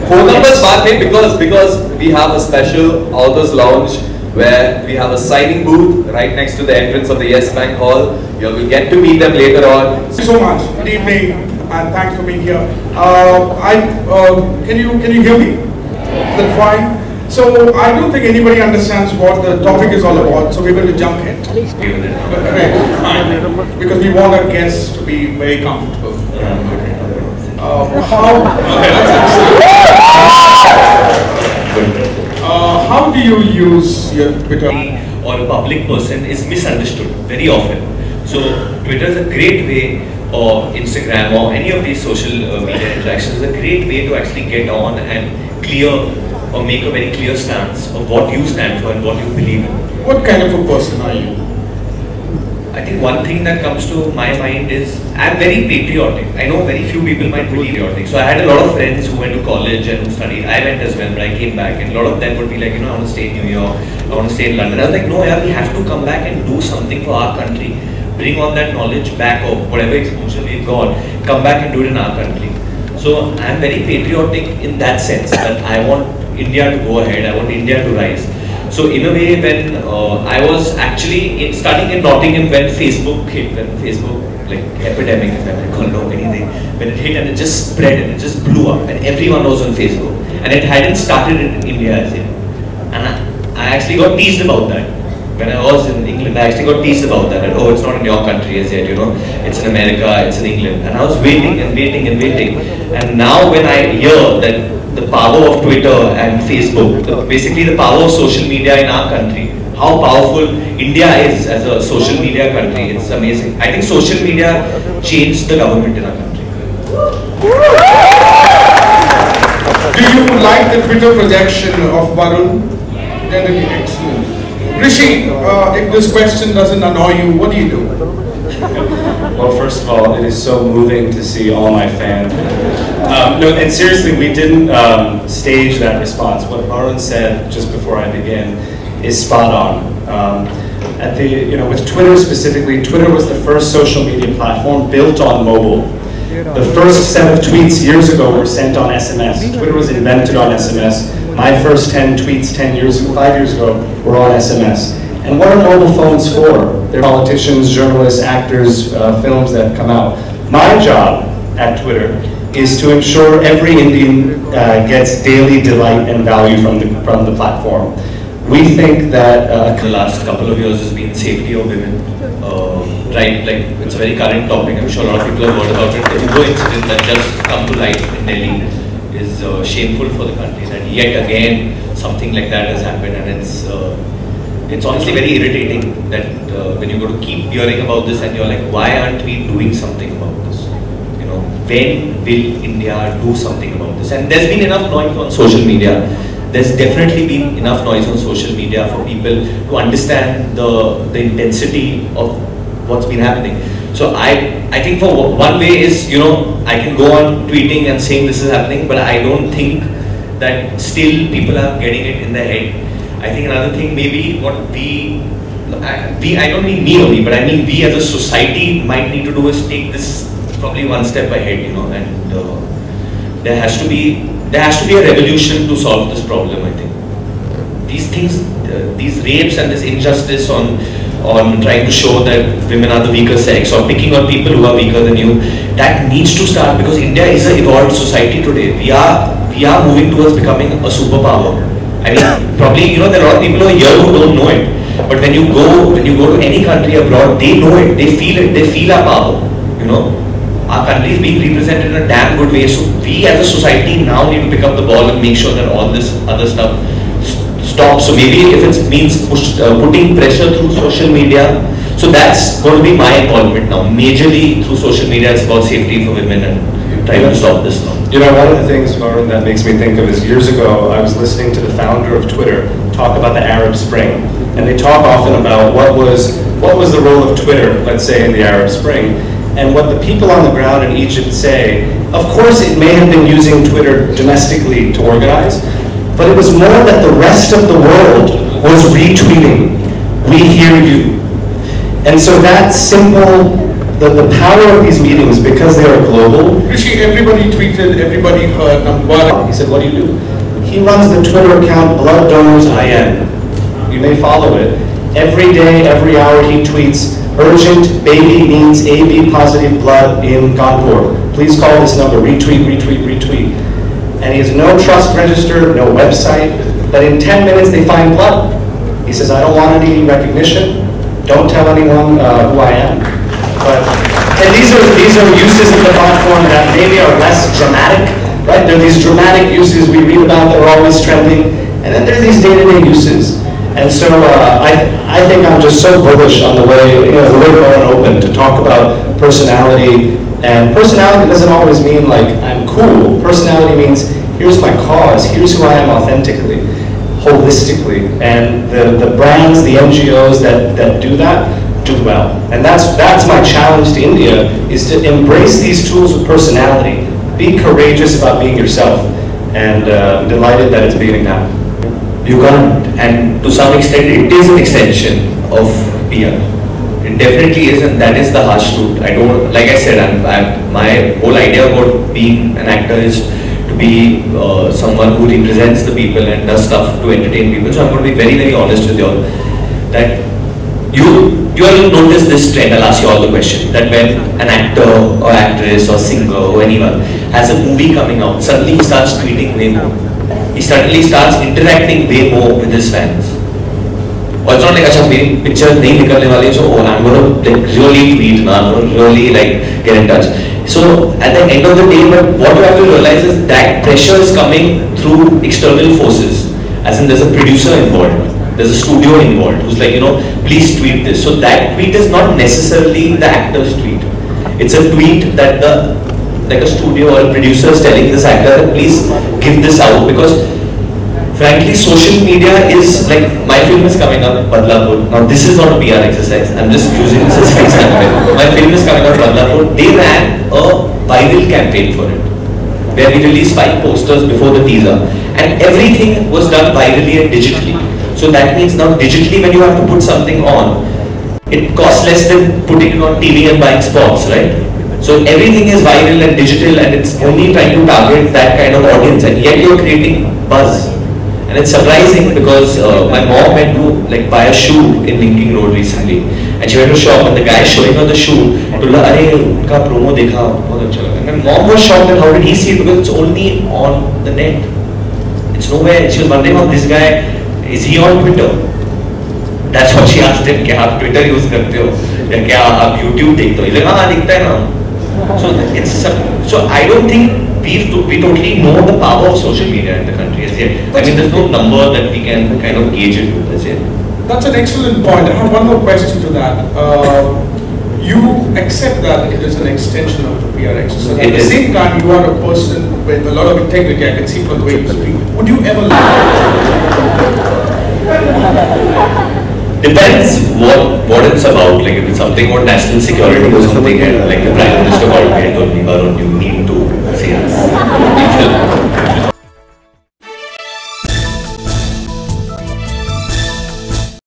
Phone numbers baat hai because we have a special authors lounge where we have a signing booth right next to the entrance of the Yes Bank Hall. You will get to meet them later on. Thank you so much. Good evening and thanks for being here. Can you hear me? Is that fine? So I don't think anybody understands what the topic is all about, so we're going to jump in. Because we want our guests to be very comfortable. How do you use your Twitter? Or a public person is misunderstood very often. So Twitter is a great way, or Instagram or any of these social media interactions is a great way to actually get on and clear or make a very clear stance of what you stand for and what you believe in. What kind of a person are you? I think one thing that comes to my mind is I'm very patriotic. I know very few people might be patriotic. So I had a lot of friends who went to college and who studied. I went as well, but I came back, and a lot of them would be like, I want to stay in New York, I want to stay in London. I was like, no, yeah, we have to come back and do something for our country. Bring on that knowledge back, or whatever exposure we've got, come back and do it in our country. So I'm very patriotic in that sense, that I want India to go ahead, I want India to rise. So in a way, when I was actually studying in Nottingham when Facebook hit, when Facebook, like epidemic, if I can call it anything, when it hit and it just spread and it just blew up and everyone was on Facebook. And it hadn't started in India as yet. And I actually got teased about that. When I was in England, I actually got teased about that. Oh, it's not in your country as yet, it's in America, it's in England. And I was waiting and waiting and waiting. And now when I hear that the power of Twitter and Facebook, basically the power of social media in our country, how powerful India is as a social media country, it's amazing. I think social media changed the government in our country. Do you like the Twitter projection of Varun? Generally excellent. Rishi, if this question doesn't annoy you, what do you do? Well, first of all, it is so moving to see all my fans. No, and seriously, we didn't stage that response. What Varun said just before I begin is spot on. With Twitter specifically, Twitter was the first social media platform built on mobile. The first set of tweets years ago were sent on SMS. Twitter was invented on SMS. My first 10 tweets 5 years ago were on SMS. And what are mobile phones for? They're politicians, journalists, actors, films that come out. My job at Twitter is to ensure every Indian gets daily delight and value from the platform. We think that the last couple of years has been safety of women. Right, like it's a very current topic. I'm sure a lot of people have heard about it. The Uber incident that just come to light in Delhi is shameful for the country. That yet again something like that has happened, and it's honestly very irritating that when you go to keep hearing about this and you're like, why aren't we doing something about this? When will India do something about this? And there's been enough noise on social media. There's definitely been enough noise on social media for people to understand the intensity of what's been happening. So I think for one way is, I can go on tweeting and saying this is happening, but I don't think that still people are getting it in their head. I think another thing maybe what I don't mean me only, but I mean we as a society might need to do is take this probably one step ahead, and there has to be a revolution to solve this problem. I think these things, these rapes and this injustice on trying to show that women are the weaker sex or picking on people who are weaker than you, that needs to start, because India is an evolved society today. We are moving towards becoming a superpower. I mean, probably there are a lot of people here who don't know it, but when you go to any country abroad, they know it, they feel it, they feel our power. Our country is being represented in a damn good way. So we as a society now need to pick up the ball and make sure that all this other stuff stops. So maybe if it means putting pressure through social media, so that's going to be my involvement now. Majorly through social media, it's about safety for women and trying to stop this now. One of the things, Varun, that makes me think of is years ago, I was listening to the founder of Twitter talk about the Arab Spring. And they talk often about what was the role of Twitter, let's say, in the Arab Spring. And what the people on the ground in Egypt say, of course it may have been using Twitter domestically to organize, but it was more that the rest of the world was retweeting, "We hear you." And so that simple the power of these meetings, because they are global. Rishi, everybody tweeted, everybody heard, number one. He said, what do you do? He runs the Twitter account, Blood Donors IN. You may follow it. Every day, every hour, he tweets, urgent baby needs AB positive blood in Kanpur. Please call this number, retweet, retweet, retweet. And he has no trust register, no website, but in 10 minutes they find blood. He says, I don't want any recognition. Don't tell anyone who I am. And these are uses of the platform that maybe are less dramatic, right? There are these dramatic uses we read about that are always trending, and then there are these day-to-day uses. And so I think I'm just so bullish on the way, the way Varun opened to talk about personality. And personality doesn't always mean like I'm cool. Personality means here's my cause, here's who I am authentically, holistically. And the brands, the NGOs that do that, do well. And that's my challenge to India, is to embrace these tools of personality. Be courageous about being yourself. And I'm delighted that it's beginning now. You can't, and to some extent it is an extension of PR. It definitely is, and that is the harsh truth. I don't, like I said, my whole idea about being an actor is to be someone who represents the people and does stuff to entertain people. So I'm going to be very, very honest with you all, that you will notice this trend. I'll ask you all the question, that when an actor or actress or singer or anyone has a movie coming out, suddenly he starts tweeting way more. He suddenly starts interacting way more with his fans. Or it's not like, acha, my picture nahi nikalne wali, so I'm going to like really tweet, I'm going to really like get in touch. So at the end of the day, but what you have to realize is that pressure is coming through external forces. As in, there's a producer involved, there's a studio involved who's like, please tweet this. So that tweet is not necessarily the actor's tweet. It's a tweet that like a studio or a producer is telling this actor that please give this out, because frankly social media is like, my film is coming up, Badlapur. Now this is not a PR exercise, I'm just using this as an example. My film is coming up, Badlapur. They ran a viral campaign for it, where we released 5 posters before the teaser, and everything was done virally and digitally. So that means now digitally when you have to put something on, it costs less than putting it on TV and buying spots, right? So everything is viral and digital, and it's only trying to target that kind of audience, and yet you're creating buzz. And it's surprising because my mom went to like buy a shoe in Linking Road recently, and she went to shop, and the guy showing her the shoe told her, "Arey, unka promo dekha, bahut acha laga." And my mom was shocked that how did he see it, because it's only on the net. It's nowhere. She was wondering, how this guy, is he on Twitter? That's what she asked him, क्या आप Twitter use करते हो या क्या आप YouTube देखते हो? He's like, हाँ दिखता है ना. So I don't think we totally know the power of social media in the country as yet. I mean, there's no number that we can kind of gauge it with as yet. That's an excellent point. I have one more question to that. You accept that it is an extension of the PR exercise. At the same time, you are a person with a lot of integrity. I can see from the way you speak. Would you ever Depends what it's about. Like if it's something about national security or something, like the Prime Minister called me and told me, Varun, you need